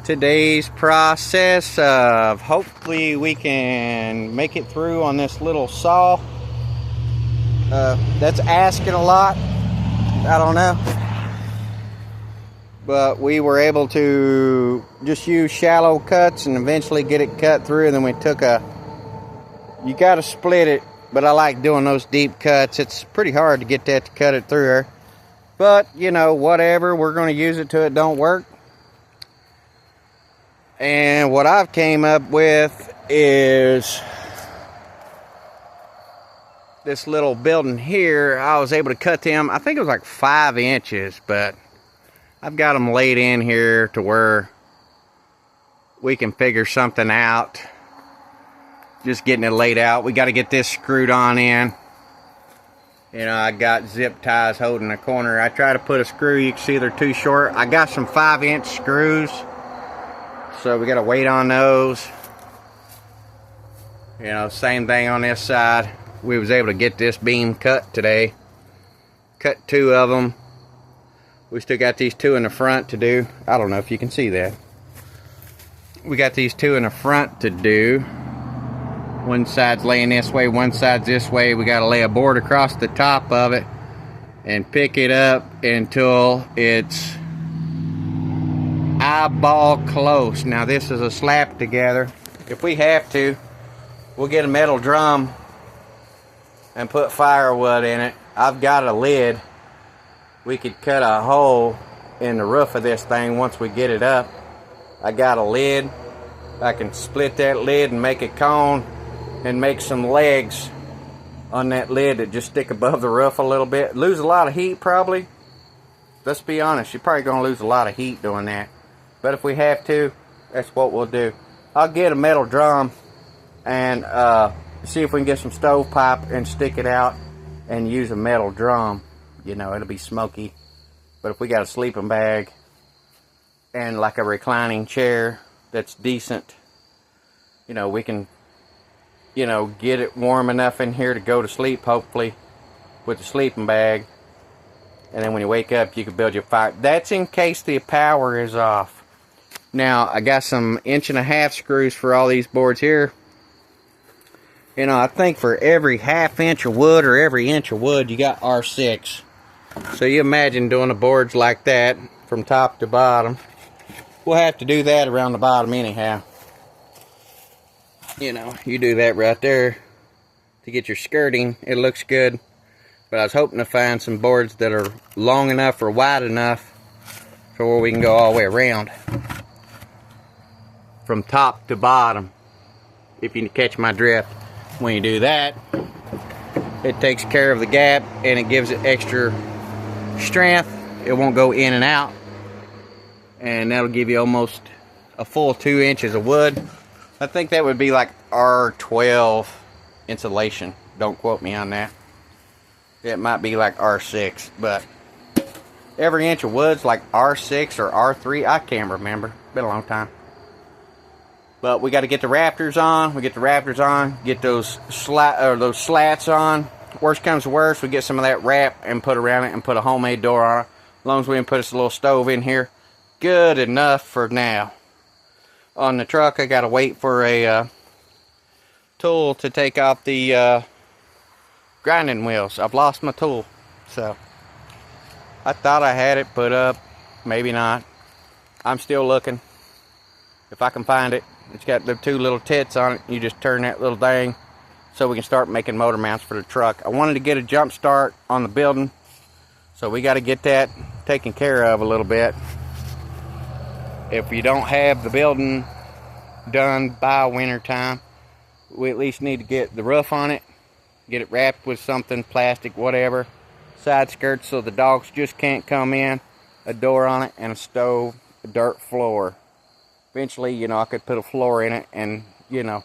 today's process of hopefully we can make it through on this little saw. That's asking a lot, I don't know, but we were able to just use shallow cuts and eventually get it cut through. And then we took you got to split it, but I like doing those deep cuts. It's pretty hard to get that to cut it through there, but you know, whatever, we're going to use it till it don't work. And what I've came up with is this little building here. I was able to cut them, I think it was like 5 inches, but I've got them laid in here to where we can figure something out. Just getting it laid out. We got to get this screwed on in. You know, I got zip ties holding the corner. I try to put a screw, you can see they're too short. I got some 5-inch screws, so we got to wait on those. You know, same thing on this side. We was able to get this beam cut today. Cut 2 of them. We still got these 2 in the front to do. I don't know if you can see that. We got these 2 in the front to do. One side's laying this way, one side's this way. We got to lay a board across the top of it and pick it up until it's eyeball close. Now this is a slap together. If we have to, we'll get a metal drum and put firewood in it. I've got a lid. We could cut a hole in the roof of this thing once we get it up. I got a lid. I can split that lid and make a cone and make some legs on that lid that just stick above the roof a little bit. Lose a lot of heat probably. Let's be honest, you're probably going to lose a lot of heat doing that. But if we have to, that's what we'll do. I'll get a metal drum and see if we can get some stovepipe and stick it out and use a metal drum. You know, it'll be smoky. But if we got a sleeping bag and like a reclining chair that's decent, you know, we can, you know, get it warm enough in here to go to sleep, hopefully, with the sleeping bag. And then when you wake up, you can build your fire. That's in case the power is off. Now, I got some 1.5-inch screws for all these boards here. You know, I think for every 1/2 inch of wood or every inch of wood, you got R6. So you imagine doing the boards like that from top to bottom. We'll have to do that around the bottom anyhow. You know, you do that right there to get your skirting. It looks good. But I was hoping to find some boards that are long enough or wide enough for where we can go all the way around. From top to bottom, if you catch my drift. When you do that, it takes care of the gap and it gives it extra strength. It won't go in and out, and that'll give you almost a full 2 inches of wood. I think that would be like R12 insulation. Don't quote me on that. It might be like R6, but every inch of wood's like R6 or R3. I can't remember. Been a long time. But we got to get the rafters on. We get the rafters on. Get those slats on. Worst comes to worst, we get some of that wrap and put around it and put a homemade door on it. As long as we can put us a little stove in here, good enough for now. On the truck, I got to wait for a tool to take off the grinding wheels. I've lost my tool, so I thought I had it put up. Maybe not. I'm still looking. If I can find it. It's got the 2 little tits on it. You just turn that little thing so we can start making motor mounts for the truck. I wanted to get a jump start on the building, so we got to get that taken care of a little bit. If you don't have the building done by winter time, we at least need to get the roof on it, get it wrapped with something, plastic, whatever, side skirts so the dogs just can't come in, a door on it, and a stove, a dirt floor. Eventually, you know, I could put a floor in it and, you know,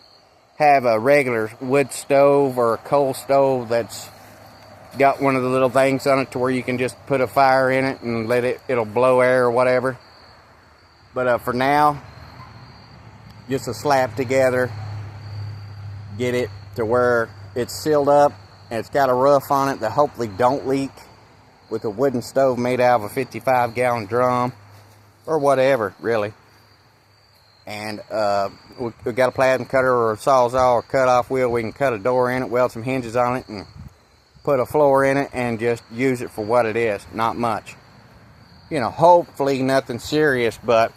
have a regular wood stove or a coal stove that's got one of the little things on it to where you can just put a fire in it and it'll blow air or whatever. But for now, just a slap together, get it to where it's sealed up and it's got a roof on it that hopefully don't leak, with a wooden stove made out of a 55-gallon drum or whatever, really. And we got a plasma cutter or a Sawzall or cut-off wheel. We can cut a door in it, weld some hinges on it, and put a floor in it, and just use it for what it is. Not much. You know, hopefully nothing serious, but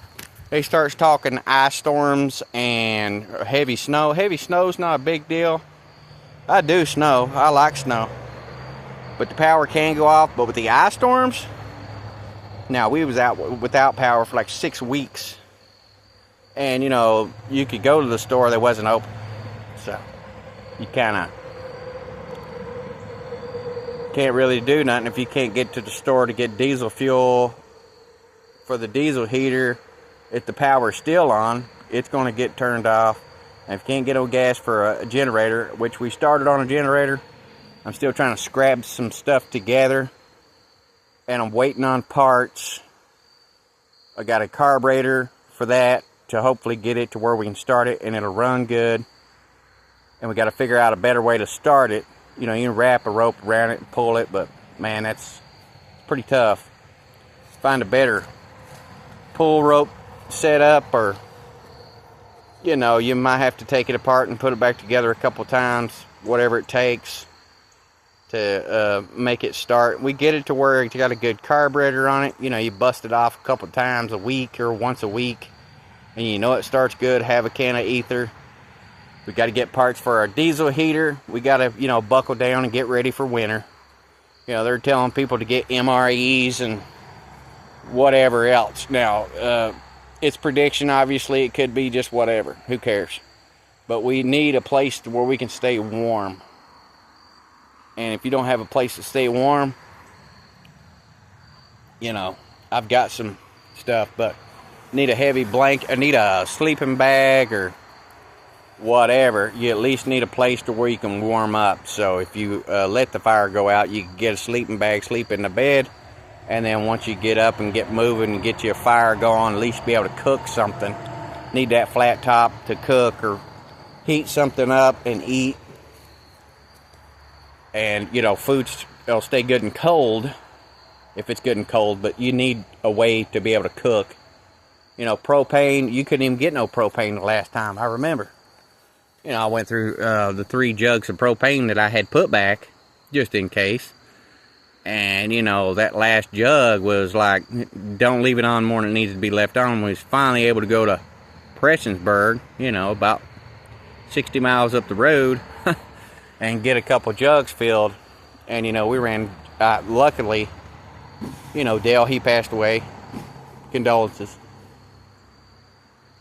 he starts talking ice storms and heavy snow. Heavy snow's not a big deal. I do snow. I like snow. But the power can go off. But with the ice storms, now we was out without power for like 6 weeks. And, you know, you could go to the store that wasn't open. So, you kind of can't really do nothing if you can't get to the store to get diesel fuel for the diesel heater. If the power's still on, it's going to get turned off. And if you can't get no gas for a generator, which we started on a generator, I'm still trying to scrap some stuff together. And I'm waiting on parts. I got a carburetor for that to hopefully get it to where we can start it and it'll run good. And we got to figure out a better way to start it. You know, you can wrap a rope around it and pull it, but man, that's pretty tough. Find a better pull rope setup, or you know, you might have to take it apart and put it back together a couple times, whatever it takes to make it start. We get it to where it's got a good carburetor on it. You know, you bust it off a couple times a week or once a week, and you know it starts good. Have a can of ether. We got to get parts for our diesel heater. We got to, you know, buckle down and get ready for winter. You know, they're telling people to get MREs and whatever else. Now, it's prediction, obviously. It could be just whatever. Who cares? But we need a place where we can stay warm. And if you don't have a place to stay warm, you know, I've got some stuff, but need a heavy blanket. I need a sleeping bag or whatever. You at least need a place to where you can warm up. So if you let the fire go out, you can get a sleeping bag, sleep in the bed, and then once you get up and get moving and get your fire going, at least be able to cook something. Need that flat top to cook or heat something up and eat. And, you know, it'll stay good and cold if it's good and cold, but you need a way to be able to cook. You know, propane, you couldn't even get no propane the last time, I remember. You know, I went through the 3 jugs of propane that I had put back, just in case. And, you know, that last jug was like, don't leave it on more than it needs to be left on. We was finally able to go to Prestonsburg, you know, about 60 miles up the road, and get a couple jugs filled. And, you know, we ran, luckily, you know, Dale, he passed away. Condolences.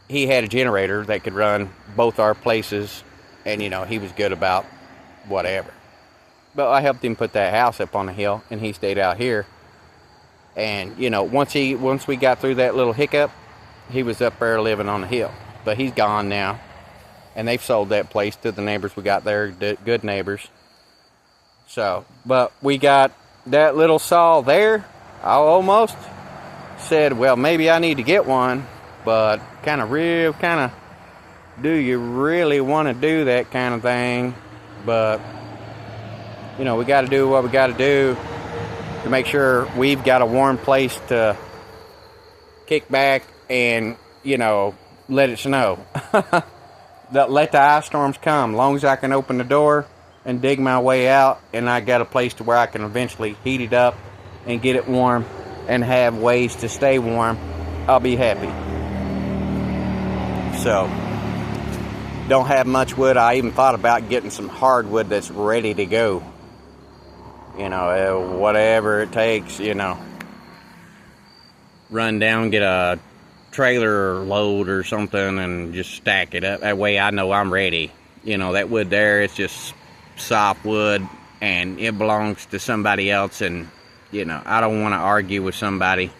He had a generator that could run both our places, and, you know, he was good about whatever. But I helped him put that house up on the hill, and he stayed out here. And, you know, once we got through that little hiccup, he was up there living on the hill. But he's gone now, and they've sold that place to the neighbors we got there, good neighbors. So, but we got that little saw there. I almost said, well, maybe I need to get one. But do you really want to do that kind of thing? But, you know, we got to do what we got to do to make sure we've got a warm place to kick back and, you know, let it snow. Let the ice storms come. As long as I can open the door and dig my way out, and I got a place to where I can eventually heat it up and get it warm and have ways to stay warm, I'll be happy. So, don't have much wood. I even thought about getting some hardwood that's ready to go. You know, whatever it takes, you know. Run down, get a trailer load or something and just stack it up. That way I know I'm ready. You know, that wood there, it's just soft wood and it belongs to somebody else, and, you know, I don't want to argue with somebody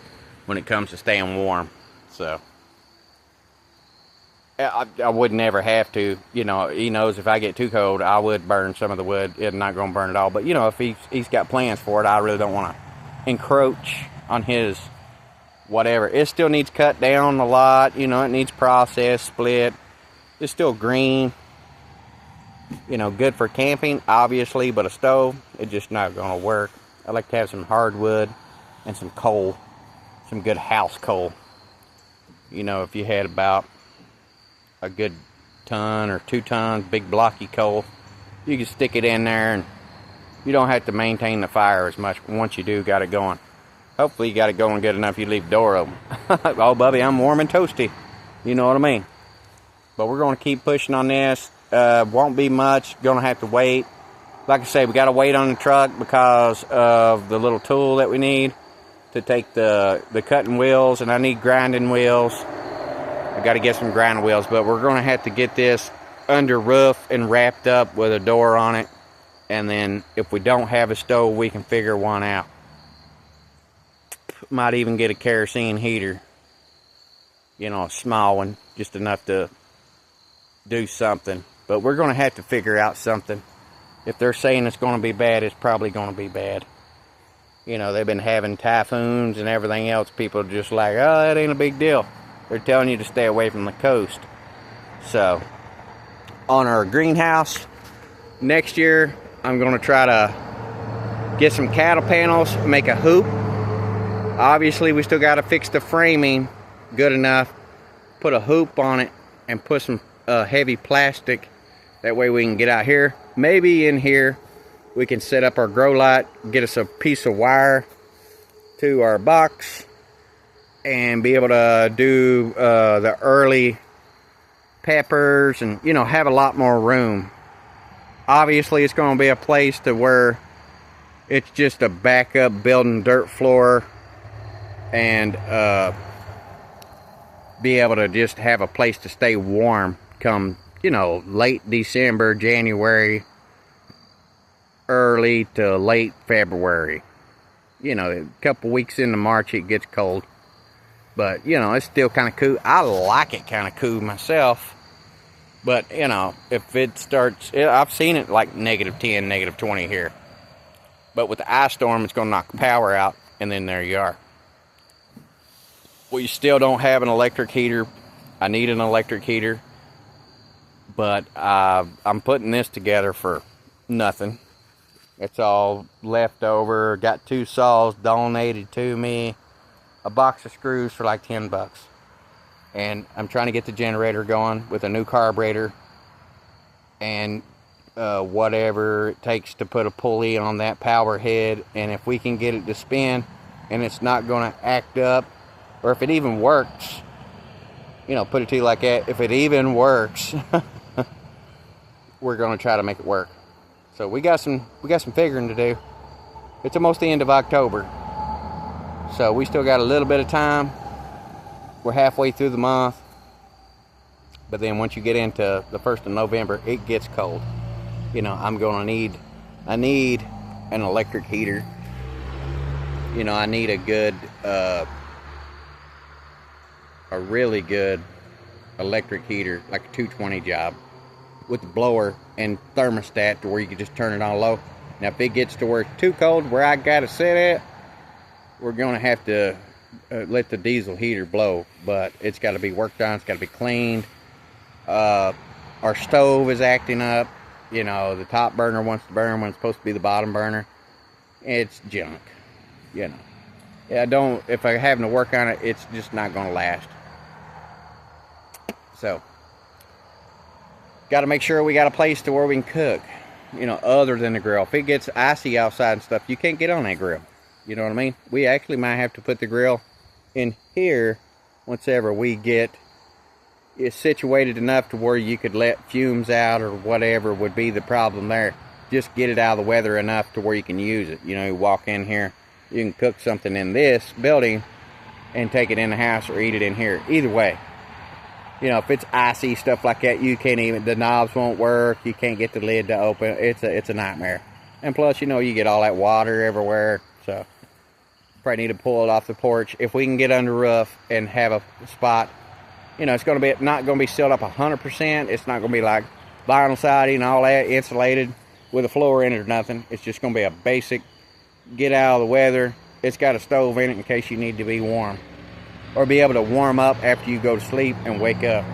when it comes to staying warm. So I would never have to. You know, he knows if I get too cold, I would burn some of the wood. It's not going to burn it all. But, you know, if he's got plans for it, I really don't want to encroach on his whatever. It still needs cut down a lot. You know, it needs processed, split. It's still green. You know, good for camping, obviously, but a stove, it's just not going to work. I like to have some hardwood and some coal, some good house coal. You know, if you had about a good ton or 2 tons, big blocky coal. You can stick it in there and you don't have to maintain the fire as much. Once you do got it going, hopefully you got it going good enough you leave the door open. Oh, Bubby, I'm warm and toasty. You know what I mean? But we're going to keep pushing on this. Won't be much. Going to have to wait. Like I say, we got to wait on the truck because of the little tool that we need to take the cutting wheels, and I need grinding wheels. I got to get some grinding wheels, but we're going to have to get this under roof and wrapped up with a door on it. And then if we don't have a stove, we can figure one out. Might even get a kerosene heater. You know, a small one, just enough to do something. But we're going to have to figure out something. If they're saying it's going to be bad, it's probably going to be bad. You know, they've been having typhoons and everything else. People are just like, oh, that ain't a big deal. They're telling you to stay away from the coast. So, on our greenhouse, next year, I'm going to try to get some cattle panels, make a hoop. Obviously, we still got to fix the framing good enough. Put a hoop on it and put some heavy plastic. That way we can get out here. Maybe in here we can set up our grow light, get us a piece of wire to our box, and be able to do the early peppers and, you know, have a lot more room. Obviously, it's going to be a place to where it's just a backup building dirt floor and be able to just have a place to stay warm come, you know, late December, January, early to late February. You know, a couple weeks into March it gets cold. But, you know, it's still kind of cool. I like it kind of cool myself. But, you know, if it starts, I've seen it like -10, -20 here. But with the ice storm, it's going to knock the power out, and then there you are. We still don't have an electric heater. I need an electric heater. But I'm putting this together for nothing. It's all left over. Got 2 saws donated to me. A box of screws for like 10 bucks. And I'm trying to get the generator going with a new carburetor. And whatever it takes to put a pulley on that power head. And if we can get it to spin and it's not going to act up, or if it even works, you know, put it to you like that, if it even works, we're going to try to make it work. So we got some figuring to do. It's almost the end of October. So we still got a little bit of time. We're halfway through the month. But then once you get into the 1st of November, it gets cold. You know, I need an electric heater. You know, I need a really good electric heater, like a 220 job, with the blower and thermostat to where you can just turn it on low. Now, if it gets to where it's too cold, where I got to sit at, we're going to have to let the diesel heater blow. But it's got to be worked on. It's got to be cleaned. Our stove is acting up. You know, the top burner wants to burn when it's supposed to be the bottom burner. It's junk. You know. Yeah, if I'm having to work on it, it's just not going to last. So, got to make sure we got a place to where we can cook, you know, other than the grill. If it gets icy outside and stuff, you can't get on that grill. You know what I mean? We actually might have to put the grill in here once ever we get it situated enough to where you could let fumes out or whatever would be the problem there. Just get it out of the weather enough to where you can use it. You know, you walk in here, you can cook something in this building and take it in the house or eat it in here. Either way. You know, if it's icy, stuff like that, you can't even, the knobs won't work, you can't get the lid to open. It's a nightmare. And plus, you know, you get all that water everywhere, so probably need to pull it off the porch. If we can get under roof and have a spot, you know, it's going to be not going to be sealed up 100%. It's not going to be like vinyl siding and all that, insulated with a floor in it or nothing. It's just going to be a basic get out of the weather. It's got a stove in it in case you need to be warm, or be able to warm up after you go to sleep and wake up.